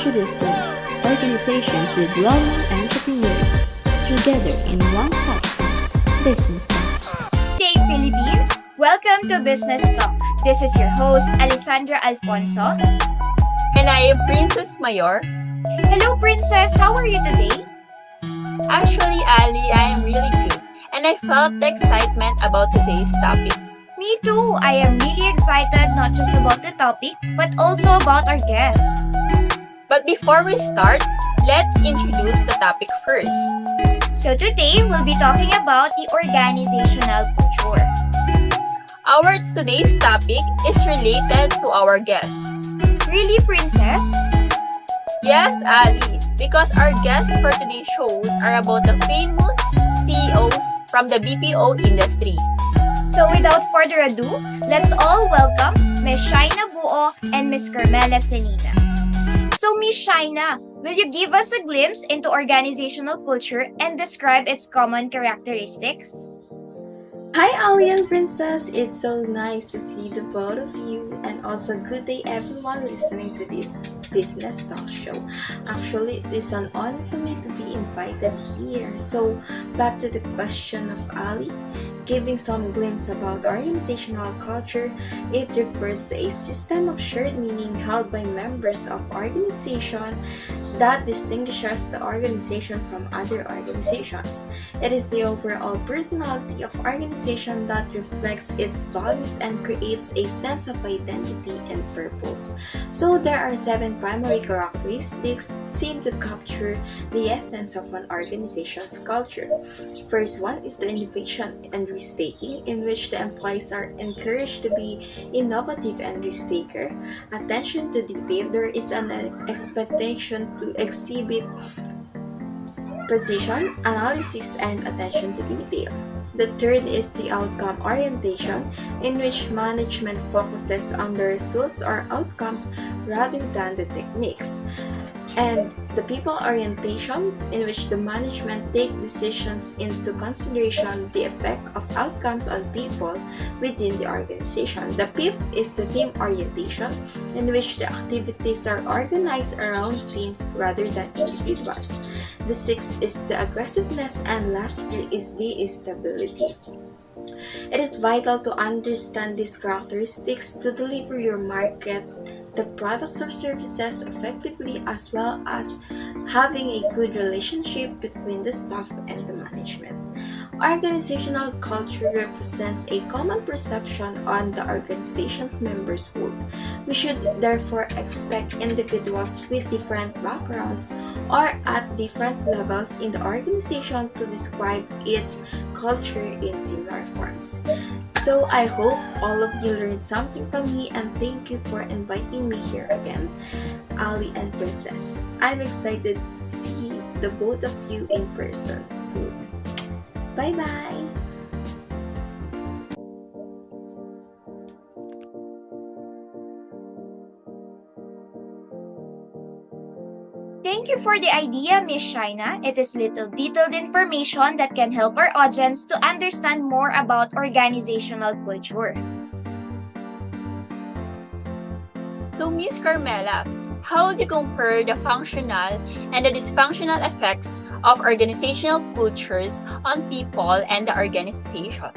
introducing organizations with global entrepreneurs together in one platform, Business Talks. Good day, Philippines! Welcome to Business Talk. This is your host, Alessandra Alfonso. And I am Princess Mayor. Hello, Princess! How are you today? Actually, Ali, I am really good. And I felt the excitement about today's topic. Me too! I am really excited not just about the topic, but also about our guest. But before we start, let's introduce the topic first. So today, we'll be talking about the organizational culture. Our today's topic is related to our guest. Really, Princess? Yes, Ali, because our guests for today's shows are about the famous CEOs from the BPO industry. So without further ado, let's all welcome Ms. Shaina Buo and Ms. Carmela Selina. So Ms. Shaina, will you give us a glimpse into organizational culture and describe its common characteristics? Hi Ali and Princess, it's so nice to see the both of you, and also good day everyone listening to this business talk show. Actually, it is an honor for me to be invited here. So back to the question of Ali, giving some glimpse about organizational culture, it refers to a system of shared meaning held by members of organization that distinguishes the organization from other organizations. It is the overall personality of organization that reflects its values and creates a sense of identity and purpose. So there are 7 primary characteristics seen to capture the essence of an organization's culture. First one is the innovation and risk-taking, in which the employees are encouraged to be innovative and risk-taker. Attention to detail, there is an expectation to exhibit precision, analysis, and attention to detail. The third is the outcome orientation, in which management focuses on the results or outcomes rather than the techniques. And the people orientation, in which the management take decisions into consideration the effect of outcomes on people within the organization. The fifth is the team orientation, in which the activities are organized around teams rather than individuals. The sixth is the aggressiveness, and lastly is the stability. It is vital to understand these characteristics to deliver your market the products or services effectively, as well as having a good relationship between the staff and the management. Organizational culture represents a common perception on the organization's members' hold. We should therefore expect individuals with different backgrounds or at different levels in the organization to describe its culture in similar forms. So I hope all of you learned something from me, and thank you for inviting me here again, Ali and Princess. I'm excited to see the both of you in person soon. Bye-bye! Thank you for the idea, Ms. Shaina. It is little detailed information that can help our audience to understand more about organizational culture. So, Miss Carmela, how would you compare the functional and the dysfunctional effects of organizational cultures on people and the organization?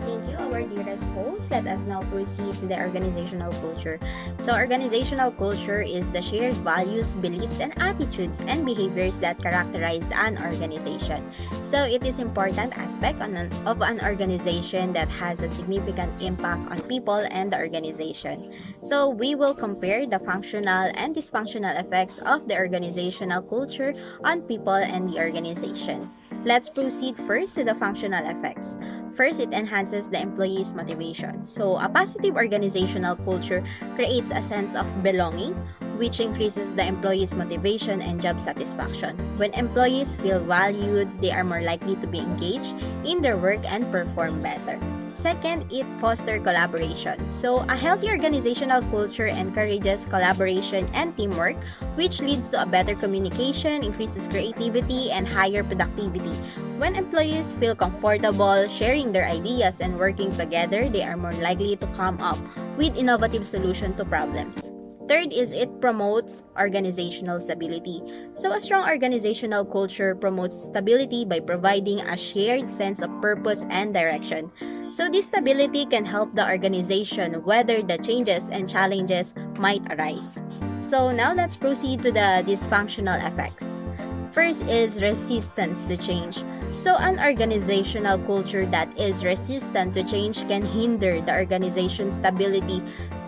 Thank you, our dearest host. Let us now proceed to the organizational culture. So, organizational culture is the shared values, beliefs, and attitudes and behaviors that characterize an organization. So, it is important aspect of an organization that has a significant impact on people and the organization. So, we will compare the functional and dysfunctional effects of the organizational culture on people and the organization. Let's proceed first to the functional effects. First, it enhances the employee's motivation. So, a positive organizational culture creates a sense of belonging, which increases the employee's motivation and job satisfaction. When employees feel valued, they are more likely to be engaged in their work and perform better. Second, it fosters collaboration. So, a healthy organizational culture encourages collaboration and teamwork, which leads to a better communication, increases creativity, and higher productivity. When employees feel comfortable sharing their ideas and working together, they are more likely to come up with innovative solutions to problems. Third is it promotes organizational stability. So a strong organizational culture promotes stability by providing a shared sense of purpose and direction. So this stability can help the organization weather the changes and challenges might arise. So now let's proceed to the dysfunctional effects. First is resistance to change. So an organizational culture that is resistant to change can hinder the organization's ability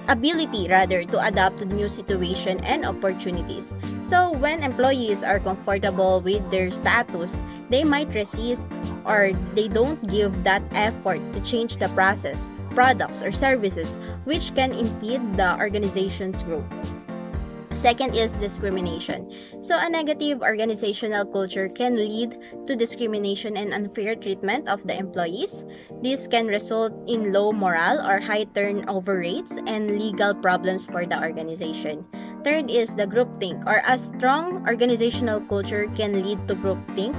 to adapt to the new situation and opportunities. So when employees are comfortable with their status, they might resist or they don't give that effort to change the process, products or services, which can impede the organization's growth. Second is discrimination. So a negative organizational culture can lead to discrimination and unfair treatment of the employees. This can result in low morale or high turnover rates and legal problems for the organization. Third is the groupthink, or a strong organizational culture can lead to groupthink,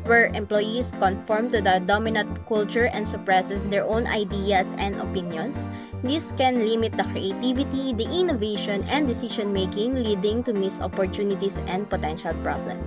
where employees conform to the dominant culture and suppresses their own ideas and opinions. This can limit the creativity, the innovation, and decision making, leading to missed opportunities and potential problems.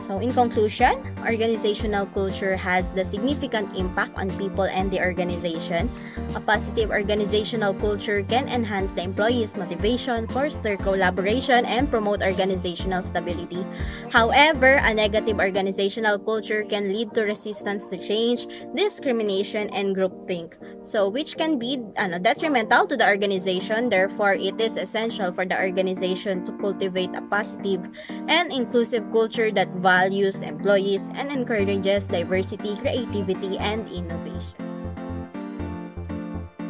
So in conclusion, organizational culture has the significant impact on people and the organization. A positive organizational culture can enhance the employees' motivation, foster collaboration, and promote organizational stability. However, a negative organizational culture can lead to resistance to change, discrimination, and groupthink, so which can be detrimental to the organization. Therefore, it is essential for the organization to cultivate a positive and inclusive culture that values employees and encourages diversity, creativity, and innovation.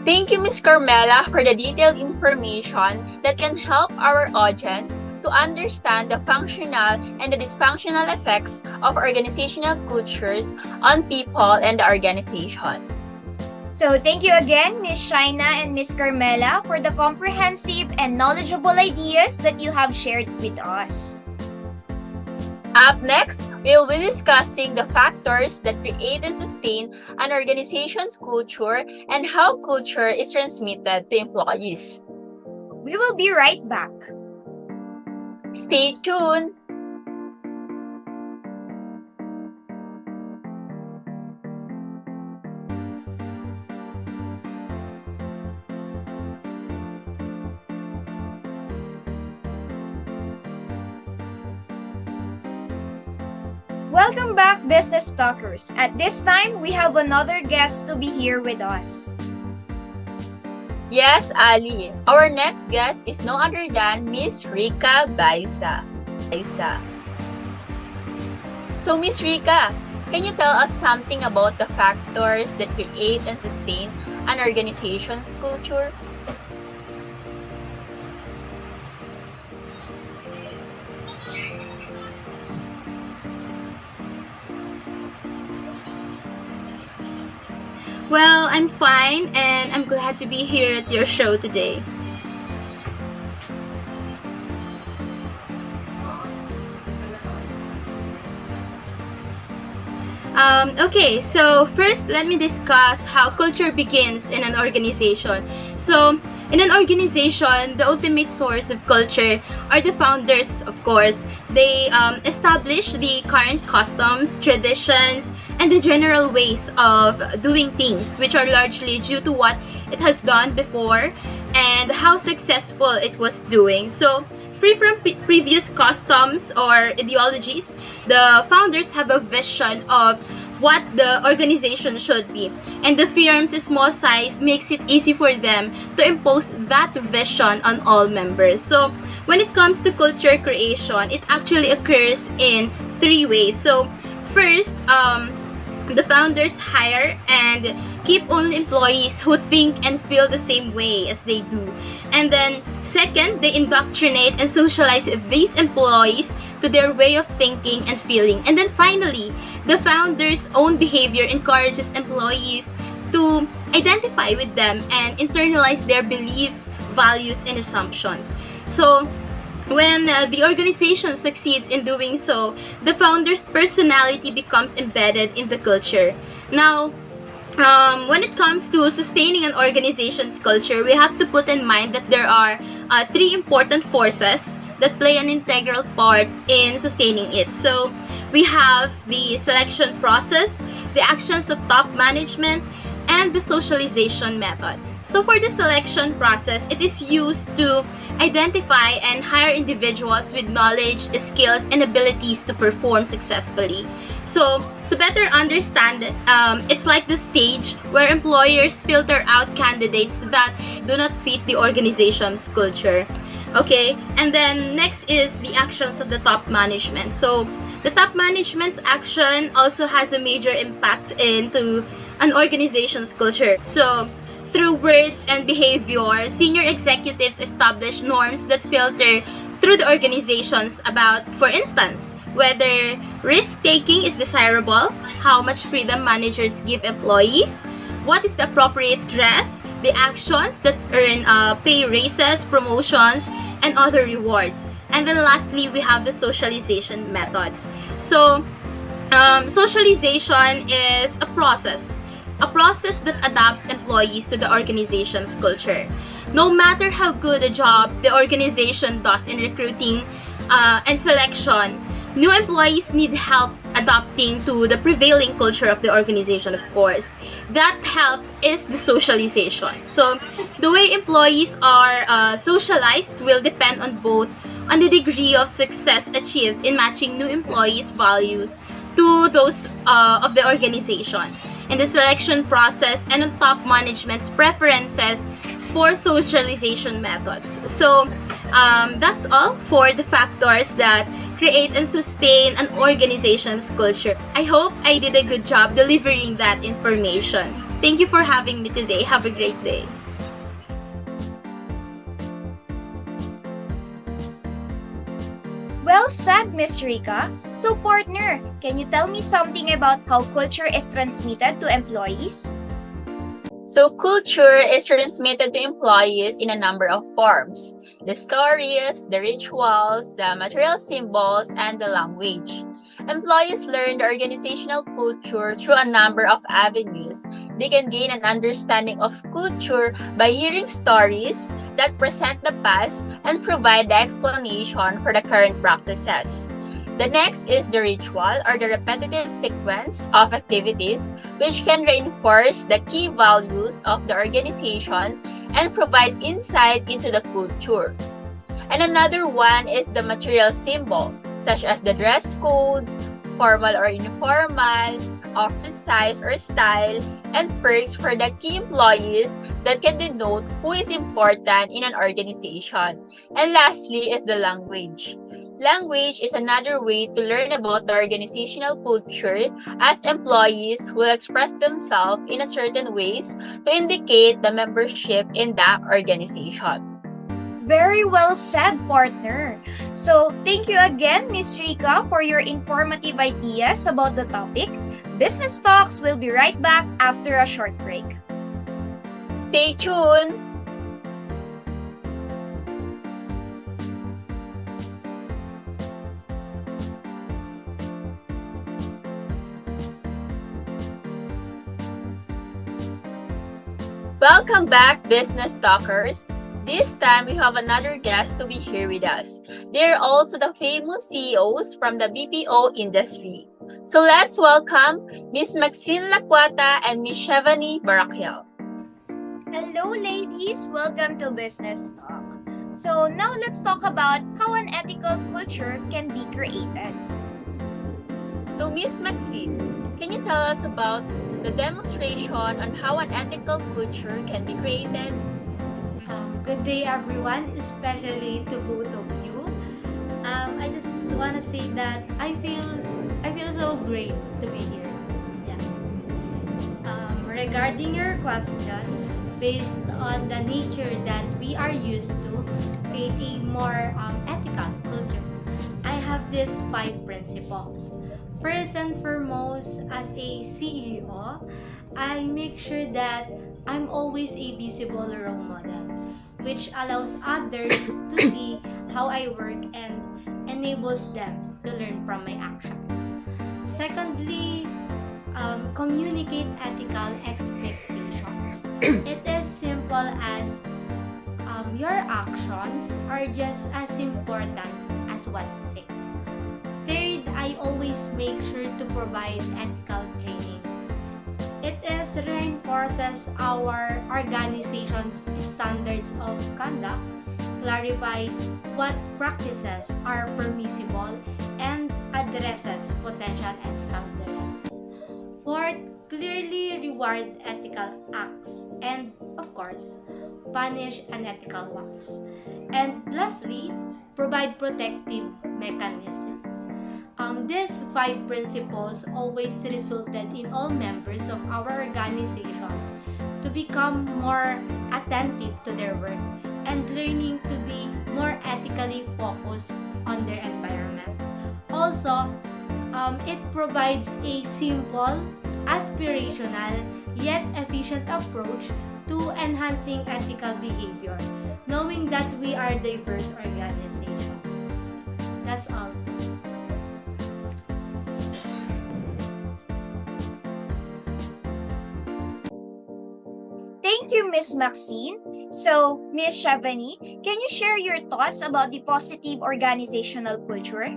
Thank you, Ms. Carmela, for the detailed information that can help our audience to understand the functional and the dysfunctional effects of organizational cultures on people and the organization. So thank you again, Ms. Shaina and Ms. Carmela, for the comprehensive and knowledgeable ideas that you have shared with us. Up next, we will be discussing the factors that create and sustain an organization's culture and how culture is transmitted to employees. We will be right back. Stay tuned! Welcome back, business talkers. At this time, we have another guest to be here with us. Yes, Ali. Our next guest is no other than Miss Rika Baisa. So, Miss Rika, can you tell us something about the factors that create and sustain an organization's culture? Well, I'm fine and I'm glad to be here at your show today. Okay, so first let me discuss how culture begins in an organization. So, in an organization, the ultimate source of culture are the founders, of course. They establish the current customs, traditions, and the general ways of doing things, which are largely due to what it has done before and how successful it was doing. So, free from previous customs or ideologies, the founders have a vision of what the organization should be, and the firm's small size makes it easy for them to impose that vision on all members. So when it comes to culture creation, it actually occurs in three ways. So first, the founders hire and keep only employees who think and feel the same way as they do. And then second, they indoctrinate and socialize these employees to their way of thinking and feeling. And then finally, the founders' own behavior encourages employees to identify with them and internalize their beliefs, values, and assumptions. So when the organization succeeds in doing so, the founder's personality becomes embedded in the culture. Now, when it comes to sustaining an organization's culture, we have to put in mind that there are three important forces that play an integral part in sustaining it. So, we have the selection process, the actions of top management, and the socialization method. So, for the selection process, it is used to identify and hire individuals with knowledge, skills, and abilities to perform successfully. So, to better understand it, it's like the stage where employers filter out candidates that do not fit the organization's culture. Okay, and then next is the actions of the top management. So, the top management's action also has a major impact into an organization's culture. So, through words and behavior, senior executives establish norms that filter through the organizations about, for instance, whether risk-taking is desirable, how much freedom managers give employees, what is the appropriate dress, the actions that earn pay raises, promotions, and other rewards. And then lastly, we have the socialization methods. So, socialization is a process that adapts employees to the organization's culture. No matter how good a job the organization does in recruiting and selection, new employees need help adapting to the prevailing culture of the organization, of course. That help is the socialization. So, the way employees are socialized will depend on the degree of success achieved in matching new employees' values to those of the organization, in the selection process, and on top management's preferences for socialization methods. So, that's all for the factors that create and sustain an organization's culture. I hope I did a good job delivering that information. Thank you for having me today. Have a great day. Well said, Miss Rika. So, partner, can you tell me something about how culture is transmitted to employees? So culture is transmitted to employees in a number of forms: the stories, the rituals, the material symbols, and the language. Employees learn the organizational culture through a number of avenues. They can gain an understanding of culture by hearing stories that present the past and provide the explanation for the current practices. The next is the ritual, or the repetitive sequence of activities which can reinforce the key values of the organizations and provide insight into the culture. And another one is the material symbol, such as the dress codes, formal or informal, office size or style, and perks for the key employees that can denote who is important in an organization. And lastly is the language. Language is another way to learn about the organizational culture, as employees will express themselves in a certain ways to indicate the membership in that organization. Very well said, partner. So, thank you again, Miss Rika, for your informative ideas about the topic. Business Talks will be right back after a short break. Stay tuned! Welcome back, Business Talkers! This time, we have another guest to be here with us. They're also the famous CEOs from the BPO industry. So let's welcome Ms. Maxine Lacuata and Ms. Shevani Barakiel. Hello, ladies. Welcome to Business Talk. So, now let's talk about how an ethical culture can be created. So, Ms. Maxine, can you tell us about the demonstration on how an ethical culture can be created? Good day, everyone, especially to both of you. I just want to say that I feel so great to be here. Yeah. Regarding your question, based on the nature that we are used to create a more ethical culture, I have these 5 principles. First and foremost, as a CEO, I make sure that I'm always a visible role model, which allows others to see how I work and enables them to learn from my actions. Secondly, communicate ethical expectations. It is simple as your actions are just as important as what you say. Third, I always make sure to provide ethical training. It is reinforces our organization's standards of conduct, clarifies what practices are permissible, and addresses potential ethical dilemmas. Fourth, clearly reward ethical acts and, of course, punish unethical ones. And lastly, provide protective mechanisms. These five principles always resulted in all members of our organizations to become more attentive to their work and learning to be more ethically focused on their environment. Also, it provides a simple, aspirational, yet efficient approach to enhancing ethical behavior, knowing that we are a diverse organization. That's all. Thank you, Miss Maxine. So, Miss Shavani, can you share your thoughts about the positive organizational culture?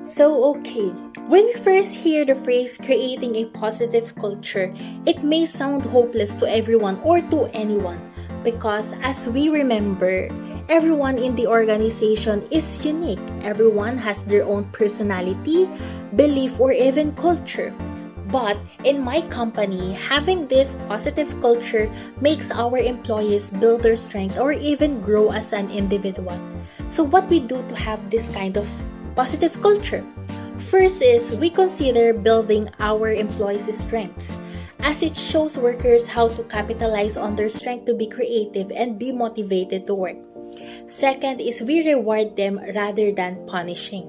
So, okay, when we first hear the phrase creating a positive culture, it may sound hopeless to everyone or to anyone because, as we remember, everyone in the organization is unique. Everyone has their own personality, belief, or even culture. But in my company, having this positive culture makes our employees build their strength or even grow as an individual. So, what we do to have this kind of positive culture? First is we consider building our employees' strengths, as it shows workers how to capitalize on their strength to be creative and be motivated to work. Second is we reward them rather than punishing.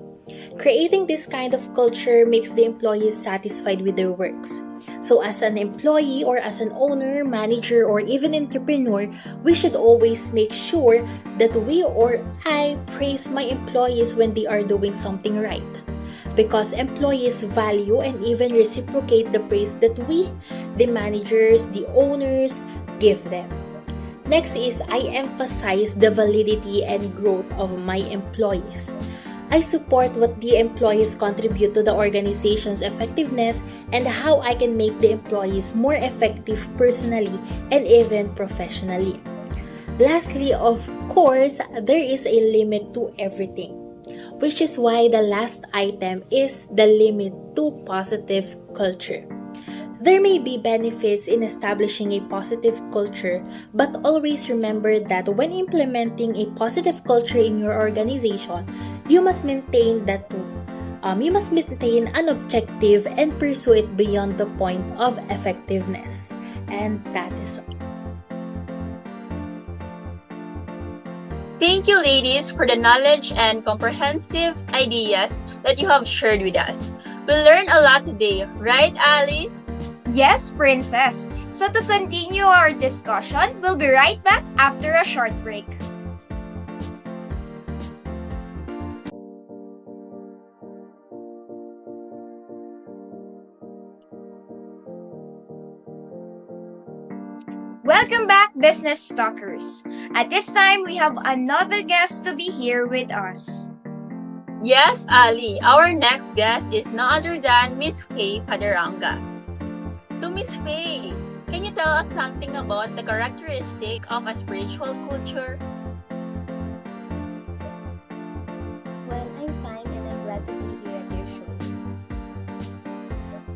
Creating this kind of culture makes the employees satisfied with their works. So as an employee or as an owner, manager, or even entrepreneur, we should always make sure that we or I praise my employees when they are doing something right. Because employees value and even reciprocate the praise that we, the managers, the owners, give them. Next is I emphasize the validity and growth of my employees. I support what the employees contribute to the organization's effectiveness and how I can make the employees more effective personally and even professionally. Lastly, of course, there is a limit to everything, which is why the last item is the limit to positive culture. There may be benefits in establishing a positive culture, but always remember that when implementing a positive culture in your organization, you must maintain an objective and pursue it beyond the point of effectiveness. And that is all. Thank you, ladies, for the knowledge and comprehensive ideas that you have shared with us. We learned a lot today, right, Ali? Yes, Princess. So to continue our discussion, we'll be right back after a short break. Welcome back, Business Stalkers. At this time, we have another guest to be here with us. Yes, Ali. Our next guest is no other than Miss Faye Padaranga. So, Miss Faye, can you tell us something about the characteristic of a spiritual culture? Well, I'm fine and I'm glad to be here at your show.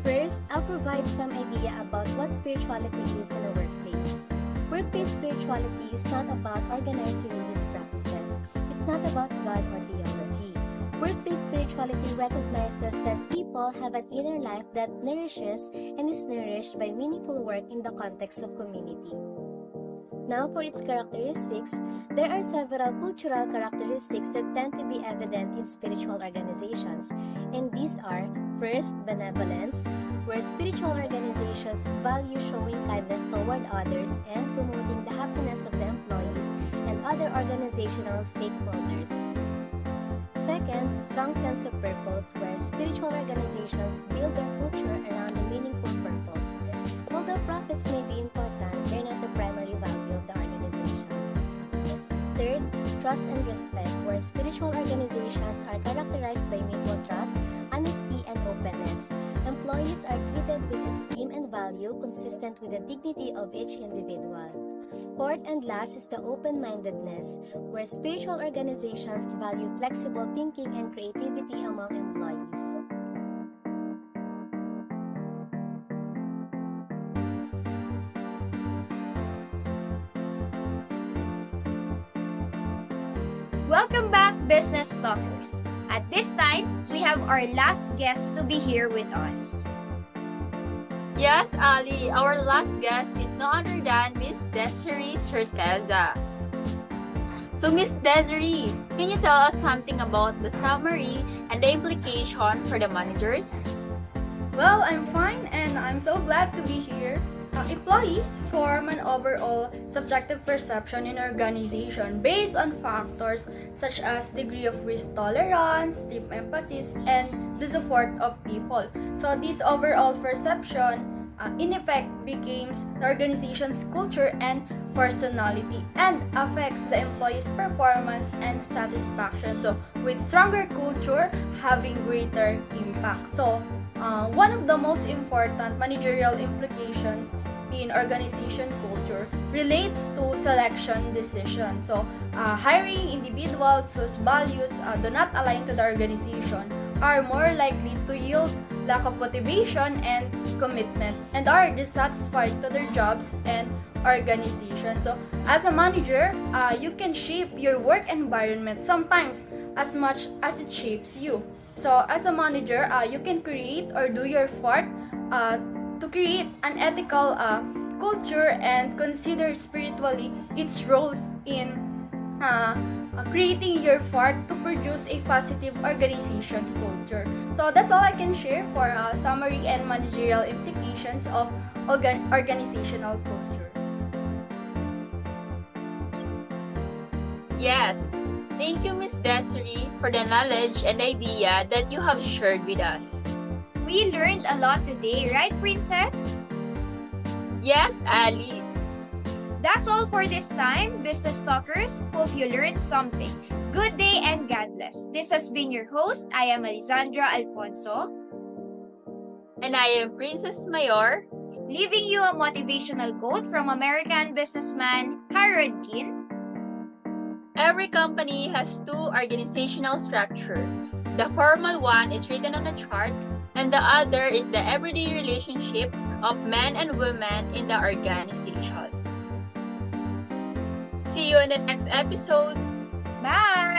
First, I'll provide some idea about what spirituality is in a workplace. Workplace spirituality is not about organized religious practices. It's not about God or theology. Workplace spirituality recognizes that people have an inner life that nourishes and is nourished by meaningful work in the context of community. Now, for its characteristics, there are several cultural characteristics that tend to be evident in spiritual organizations, and these are, first, benevolence, where spiritual organizations value showing kindness toward others and promoting the happiness of the employees and other organizational stakeholders. Second, strong sense of purpose, where spiritual organizations build their culture around a meaningful purpose. Although profits may be important, they're not the primary value of the organization. Third, trust and respect, where spiritual organizations are characterized by mutual trust, honesty, and openness. Employees are treated with esteem and value consistent with the dignity of each individual. Fourth and last is the open-mindedness, where spiritual organizations value flexible thinking and creativity among employees. Welcome back, Business Talkers. At this time, we have our last guest to be here with us. Yes, Ali, our last guest is no other than Miss Desiree Certeza. So, Miss Desiree, can you tell us something about the summary and the implication for the managers? Well, I'm fine and I'm so glad to be here. Employees form an overall subjective perception in organization based on factors such as degree of risk tolerance, team emphasis, and the support of people. So this overall perception in effect becomes the organization's culture and personality and affects the employee's performance and satisfaction. So with stronger culture having greater impact. So one of the most important managerial implications in organization culture relates to selection decision. So, hiring individuals whose values do not align to the organization are more likely to yield lack of motivation and commitment and are dissatisfied to their jobs and organization. So, as a manager, you can shape your work environment sometimes as much as it shapes you. So, as a manager, you can create or do your part to create an ethical culture and consider spiritually its roles in creating your part to produce a positive organization culture. So, that's all I can share for summary and managerial implications of organizational culture. Yes. Thank you, Miss Desiree, for the knowledge and idea that you have shared with us. We learned a lot today, right, Princess? Yes, Ali. That's all for this time, Business Talkers. Hope you learned something. Good day and God bless. This has been your host. I am Alexandra Alfonso. And I am Princess Mayor. Leaving you a motivational quote from American businessman Harold Ginn. Every company has two organizational structure. The formal one is written on a chart, and the other is the everyday relationship of men and women in the organization. See you in the next episode. Bye!